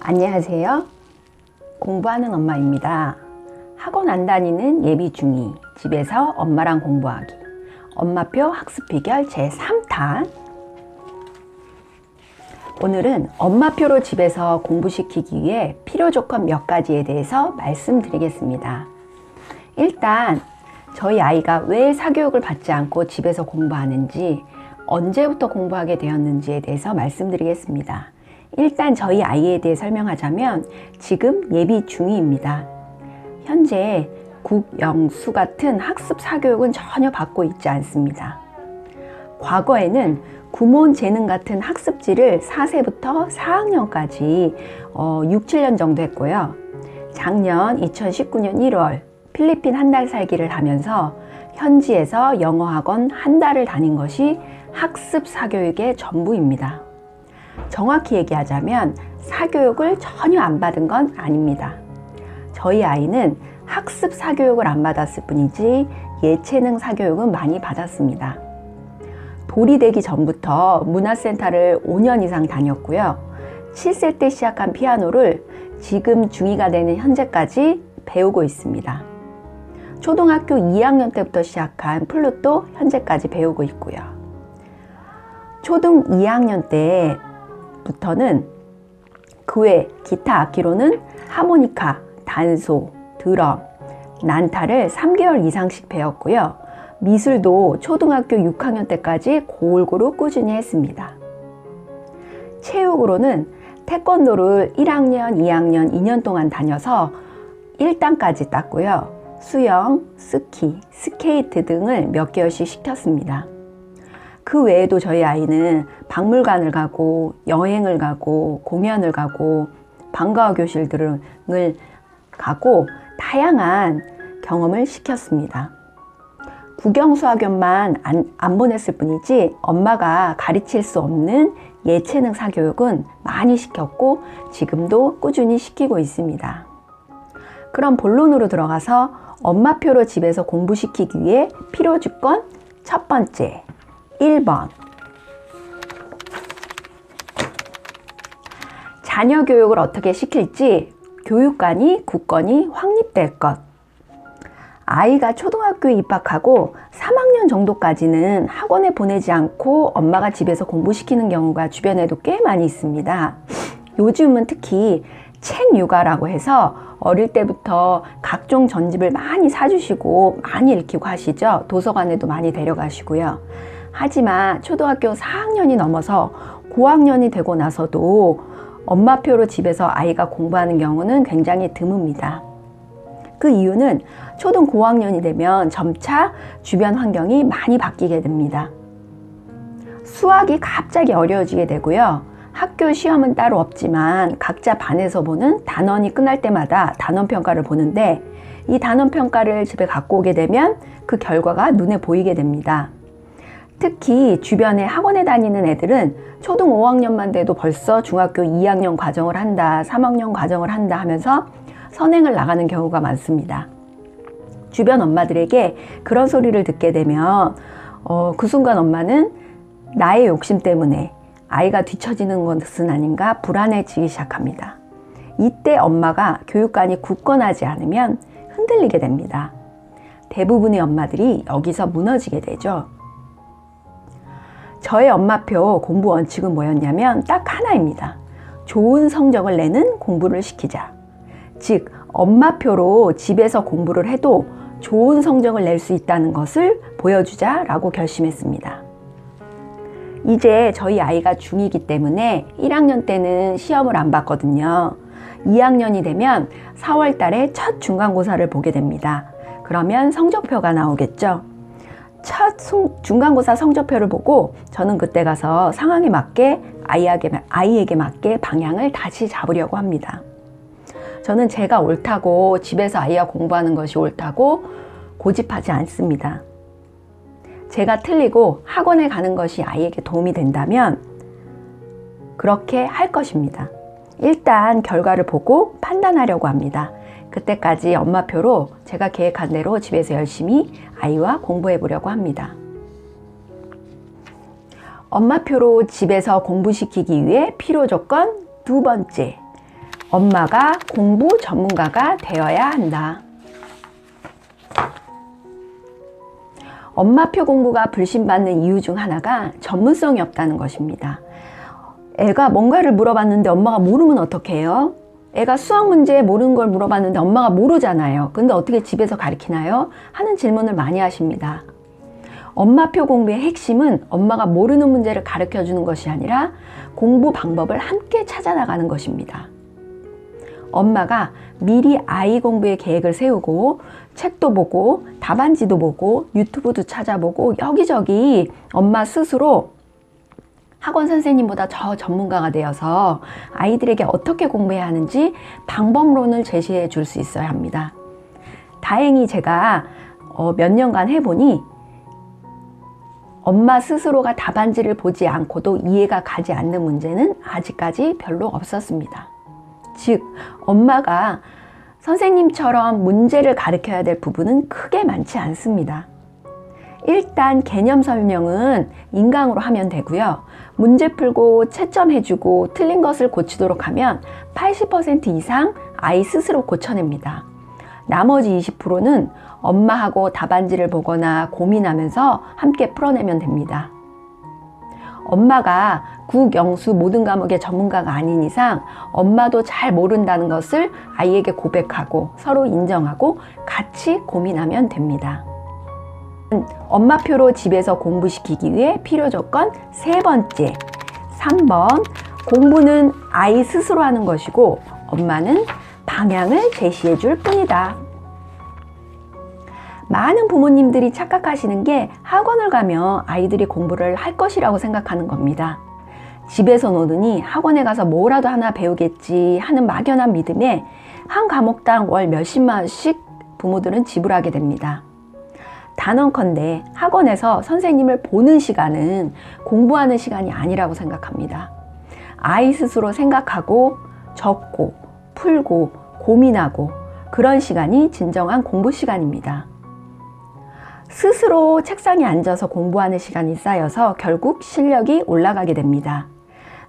안녕하세요. 공부하는 엄마입니다. 학원 안 다니는 예비 중2, 집에서 엄마랑 공부하기, 엄마표 학습 비결 제3탄. 오늘은 엄마표로 집에서 공부시키기 위해 필요 조건 몇 가지에 대해서 말씀드리겠습니다. 일단 저희 아이가 왜 사교육을 받지 않고 집에서 공부하는지, 언제부터 공부하게 되었는지에 대해서 말씀드리겠습니다. 일단 저희 아이에 대해 설명하자면 지금 예비 중2입니다. 현재 국, 영, 수 같은 학습 사교육은 전혀 받고 있지 않습니다. 과거에는 구몬 재능 같은 학습지를 4세부터 4학년까지 6, 7년 정도 했고요. 작년 2019년 1월 필리핀 한 달 살기를 하면서 현지에서 영어학원 한 달을 다닌 것이 학습 사교육의 전부입니다. 정확히 얘기하자면 사교육을 전혀 안 받은 건 아닙니다. 저희 아이는 학습 사교육을 안 받았을 뿐이지 예체능 사교육은 많이 받았습니다. 돌이 되기 전부터 문화센터를 5년 이상 다녔고요. 7세 때 시작한 피아노를 지금 중2가 되는 현재까지 배우고 있습니다. 초등학교 2학년 때부터 시작한 플루토 현재까지 배우고 있고요. 초등 2학년 때부터는 그 외 기타 악기로는 하모니카, 단소, 드럼, 난타를 3개월 이상씩 배웠고요. 미술도 초등학교 6학년 때까지 골고루 꾸준히 했습니다. 체육으로는 태권도를 1학년, 2학년, 2년 동안 다녀서 1단까지 땄고요. 수영, 스키, 스케이트 등을 몇 개월씩 시켰습니다. 그 외에도 저희 아이는 박물관을 가고 여행을 가고 공연을 가고 방과후 교실 등을 가고 다양한 경험을 시켰습니다. 국영수학원만 안 보냈을 뿐이지 엄마가 가르칠 수 없는 예체능 사교육은 많이 시켰고 지금도 꾸준히 시키고 있습니다. 그럼 본론으로 들어가서 엄마표로 집에서 공부시키기 위해 필요 조건 첫 번째, 1번. 자녀 교육을 어떻게 시킬지 교육관이 굳건히 확립될 것. 아이가 초등학교에 입학하고 3학년 정도까지는 학원에 보내지 않고 엄마가 집에서 공부시키는 경우가 주변에도 꽤 많이 있습니다. 요즘은 특히 책 육아라고 해서 어릴 때부터 각종 전집을 많이 사주시고 많이 읽히고 하시죠. 도서관에도 많이 데려가시고요. 하지만 초등학교 4학년이 넘어서 고학년이 되고 나서도 엄마표로 집에서 아이가 공부하는 경우는 굉장히 드뭅니다. 그 이유는 초등 고학년이 되면 점차 주변 환경이 많이 바뀌게 됩니다. 수학이 갑자기 어려워지게 되고요. 학교 시험은 따로 없지만 각자 반에서 보는 단원이 끝날 때마다 단원평가를 보는데 이 단원평가를 집에 갖고 오게 되면 그 결과가 눈에 보이게 됩니다. 특히 주변에 학원에 다니는 애들은 초등 5학년만 돼도 벌써 중학교 2학년 과정을 한다, 3학년 과정을 한다 하면서 선행을 나가는 경우가 많습니다. 주변 엄마들에게 그런 소리를 듣게 되면 그 순간 엄마는 나의 욕심 때문에 아이가 뒤처지는 것은 아닌가 불안해지기 시작합니다. 이때 엄마가 교육관이 굳건하지 않으면 흔들리게 됩니다. 대부분의 엄마들이 여기서 무너지게 되죠. 저의 엄마표 공부 원칙은 뭐였냐면 딱 하나입니다. 좋은 성적을 내는 공부를 시키자. 즉 엄마표로 집에서 공부를 해도 좋은 성적을 낼 수 있다는 것을 보여주자라고 결심했습니다. 이제 저희 아이가 중2이기 때문에 1학년 때는 시험을 안 봤거든요. 2학년이 되면 4월 달에 첫 중간고사를 보게 됩니다. 그러면 성적표가 나오겠죠. 첫 중간고사 성적표를 보고 저는 그때 가서 상황에 맞게 아이에게 맞게 방향을 다시 잡으려고 합니다. 저는 제가 옳다고 집에서 아이와 공부하는 것이 옳다고 고집하지 않습니다. 제가 틀리고 학원에 가는 것이 아이에게 도움이 된다면 그렇게 할 것입니다. 일단 결과를 보고 판단하려고 합니다. 그때까지 엄마표로 제가 계획한 대로 집에서 열심히 아이와 공부해 보려고 합니다. 엄마표로 집에서 공부시키기 위해 필요 조건 두 번째, 엄마가 공부 전문가가 되어야 한다. 엄마표 공부가 불신받는 이유 중 하나가 전문성이 없다는 것입니다. 애가 뭔가를 물어봤는데 엄마가 모르면 어떻게 해요? 애가 수학 문제 모르는 걸 물어봤는데 엄마가 모르잖아요. 근데 어떻게 집에서 가르치나요? 하는 질문을 많이 하십니다. 엄마표 공부의 핵심은 엄마가 모르는 문제를 가르쳐 주는 것이 아니라 공부 방법을 함께 찾아나가는 것입니다. 엄마가 미리 아이 공부의 계획을 세우고 책도 보고 답안지도 보고 유튜브도 찾아보고 여기저기 엄마 스스로 학원 선생님보다 저 전문가가 되어서 아이들에게 어떻게 공부해야 하는지 방법론을 제시해 줄 수 있어야 합니다. 다행히 제가 몇 년간 해보니 엄마 스스로가 답안지를 보지 않고도 이해가 가지 않는 문제는 아직까지 별로 없었습니다. 즉, 엄마가 선생님처럼 문제를 가르쳐야 될 부분은 크게 많지 않습니다. 일단 개념 설명은 인강으로 하면 되고요. 문제 풀고 채점해주고 틀린 것을 고치도록 하면 80% 이상 아이 스스로 고쳐냅니다. 나머지 20%는 엄마하고 답안지를 보거나 고민하면서 함께 풀어내면 됩니다. 엄마가 국, 영수 모든 과목의 전문가가 아닌 이상 엄마도 잘 모른다는 것을 아이에게 고백하고 서로 인정하고 같이 고민하면 됩니다. 엄마표로 집에서 공부시키기 위해 필요 조건 세 번째, 3번, 공부는 아이 스스로 하는 것이고 엄마는 방향을 제시해 줄 뿐이다. 많은 부모님들이 착각하시는 게 학원을 가면 아이들이 공부를 할 것이라고 생각하는 겁니다. 집에서 노느니 학원에 가서 뭐라도 하나 배우겠지 하는 막연한 믿음에 한 과목당 월 몇십만 원씩 부모들은 지불하게 됩니다. 단언컨대 학원에서 선생님을 보는 시간은 공부하는 시간이 아니라고 생각합니다. 아이 스스로 생각하고 적고 풀고 고민하고 그런 시간이 진정한 공부 시간입니다. 스스로 책상에 앉아서 공부하는 시간이 쌓여서 결국 실력이 올라가게 됩니다.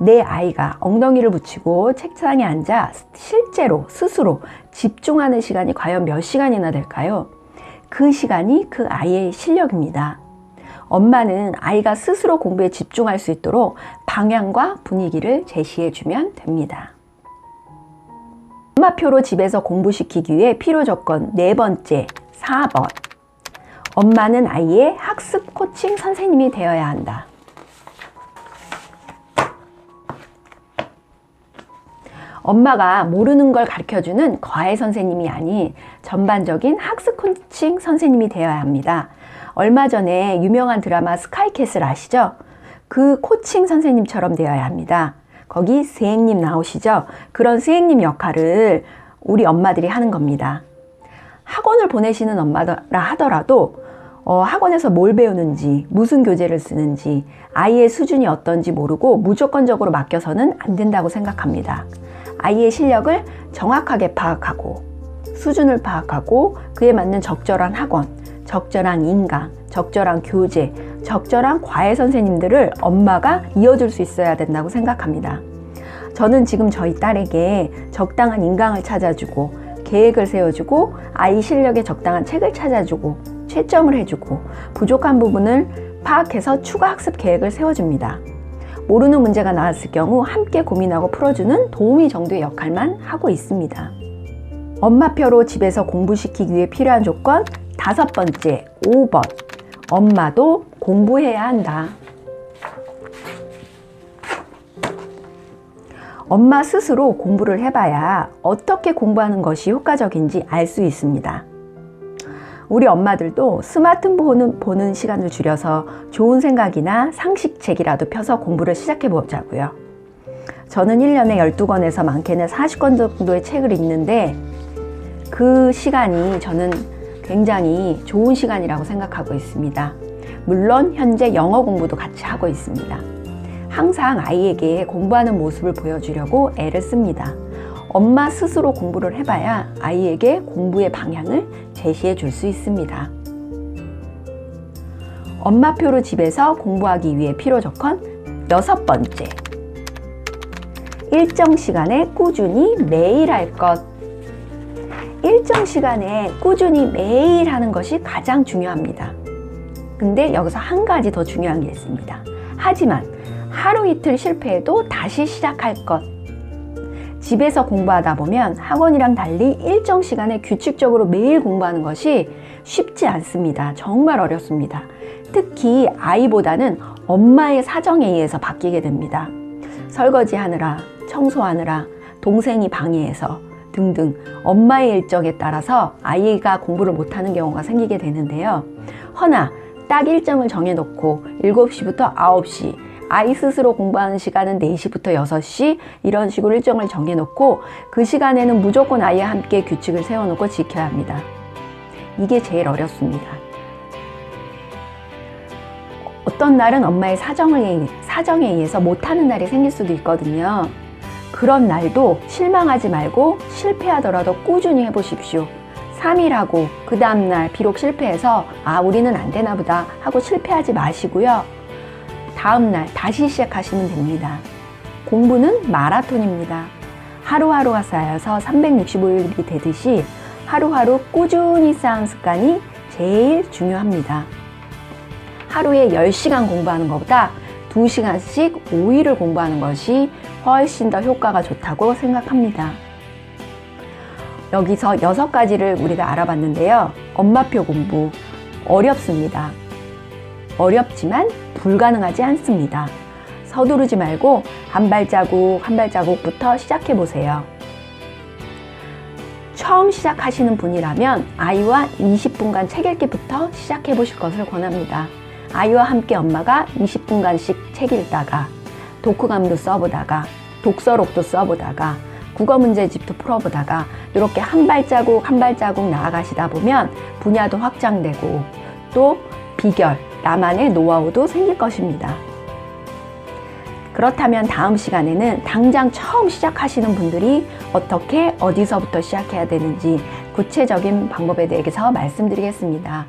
내 아이가 엉덩이를 붙이고 책상에 앉아 실제로 스스로 집중하는 시간이 과연 몇 시간이나 될까요? 그 시간이 그 아이의 실력입니다. 엄마는 아이가 스스로 공부에 집중할 수 있도록 방향과 분위기를 제시해 주면 됩니다. 엄마표로 집에서 공부시키기 위해 필요 조건 네 번째, 4번. 엄마는 아이의 학습 코칭 선생님이 되어야 한다. 엄마가 모르는 걸 가르쳐주는 과외 선생님이 아닌 전반적인 학습 코칭 선생님이 되어야 합니다. 얼마 전에 유명한 드라마 스카이캐슬 아시죠? 그 코칭 선생님처럼 되어야 합니다. 거기 스행님 나오시죠? 그런 스행님 역할을 우리 엄마들이 하는 겁니다. 학원을 보내시는 엄마라 하더라도 학원에서 뭘 배우는지, 무슨 교재를 쓰는지, 아이의 수준이 어떤지 모르고 무조건적으로 맡겨서는 안 된다고 생각합니다. 아이의 실력을 정확하게 파악하고, 수준을 파악하고, 그에 맞는 적절한 학원, 적절한 인강, 적절한 교재, 적절한 과외 선생님들을 엄마가 이어줄 수 있어야 된다고 생각합니다. 저는 지금 저희 딸에게 적당한 인강을 찾아주고, 계획을 세워주고, 아이 실력에 적당한 책을 찾아주고, 채점을 해주고 부족한 부분을 파악해서 추가 학습 계획을 세워줍니다. 모르는 문제가 나왔을 경우 함께 고민하고 풀어주는 도우미 정도의 역할만 하고 있습니다. 엄마표로 집에서 공부시키기 위해 필요한 조건 다섯 번째, 5번. 엄마도 공부해야 한다. 엄마 스스로 공부를 해봐야 어떻게 공부하는 것이 효과적인지 알 수 있습니다. 우리 엄마들도 스마트폰 보는 시간을 줄여서 좋은 생각이나 상식책이라도 펴서 공부를 시작해 보자고요. 저는 1년에 12권에서 많게는 40권 정도의 책을 읽는데 그 시간이 저는 굉장히 좋은 시간이라고 생각하고 있습니다. 물론 현재 영어 공부도 같이 하고 있습니다. 항상 아이에게 공부하는 모습을 보여주려고 애를 씁니다. 엄마 스스로 공부를 해봐야 아이에게 공부의 방향을 제시해 줄 수 있습니다. 엄마표로 집에서 공부하기 위해 필요 조건 여섯 번째. 일정 시간에 꾸준히 매일 할 것. 일정 시간에 꾸준히 매일 하는 것이 가장 중요합니다. 근데 여기서 한 가지 더 중요한 게 있습니다. 하지만 하루 이틀 실패해도 다시 시작할 것. 집에서 공부하다 보면 학원이랑 달리 일정 시간에 규칙적으로 매일 공부하는 것이 쉽지 않습니다. 정말 어렵습니다. 특히 아이보다는 엄마의 사정에 의해서 바뀌게 됩니다. 설거지 하느라, 청소하느라, 동생이 방해해서 등등 엄마의 일정에 따라서 아이가 공부를 못하는 경우가 생기게 되는데요. 허나 딱 일정을 정해놓고 7시부터 9시, 아이 스스로 공부하는 시간은 4시부터 6시 이런 식으로 일정을 정해놓고 그 시간에는 무조건 아이와 함께 규칙을 세워놓고 지켜야 합니다. 이게 제일 어렵습니다. 어떤 날은 엄마의 사정에 의해서 못하는 날이 생길 수도 있거든요. 그런 날도 실망하지 말고 실패하더라도 꾸준히 해보십시오. 3일 하고 그 다음날 비록 실패해서 우리는 안 되나 보다 하고 실패하지 마시고요. 다음날 다시 시작하시면 됩니다. 공부는 마라톤입니다. 하루하루가 쌓여서 365일이 되듯이 하루하루 꾸준히 쌓은 습관이 제일 중요합니다. 하루에 10시간 공부하는 것보다 2시간씩 5일을 공부하는 것이 훨씬 더 효과가 좋다고 생각합니다. 여기서 6가지를 우리가 알아봤는데요. 엄마표 공부 어렵습니다. 어렵지만 불가능하지 않습니다. 서두르지 말고 한 발자국 한 발자국부터 시작해 보세요. 처음 시작하시는 분이라면 아이와 20분간 책 읽기부터 시작해 보실 것을 권합니다. 아이와 함께 엄마가 20분간씩 책 읽다가 독후감도 써보다가 독서록도 써보다가 국어 문제집도 풀어보다가 이렇게 한 발자국 한 발자국 나아가시다 보면 분야도 확장되고 또 비결, 나만의 노하우도 생길 것입니다. 그렇다면 다음 시간에는 당장 처음 시작하시는 분들이 어떻게 어디서부터 시작해야 되는지 구체적인 방법에 대해서 말씀드리겠습니다.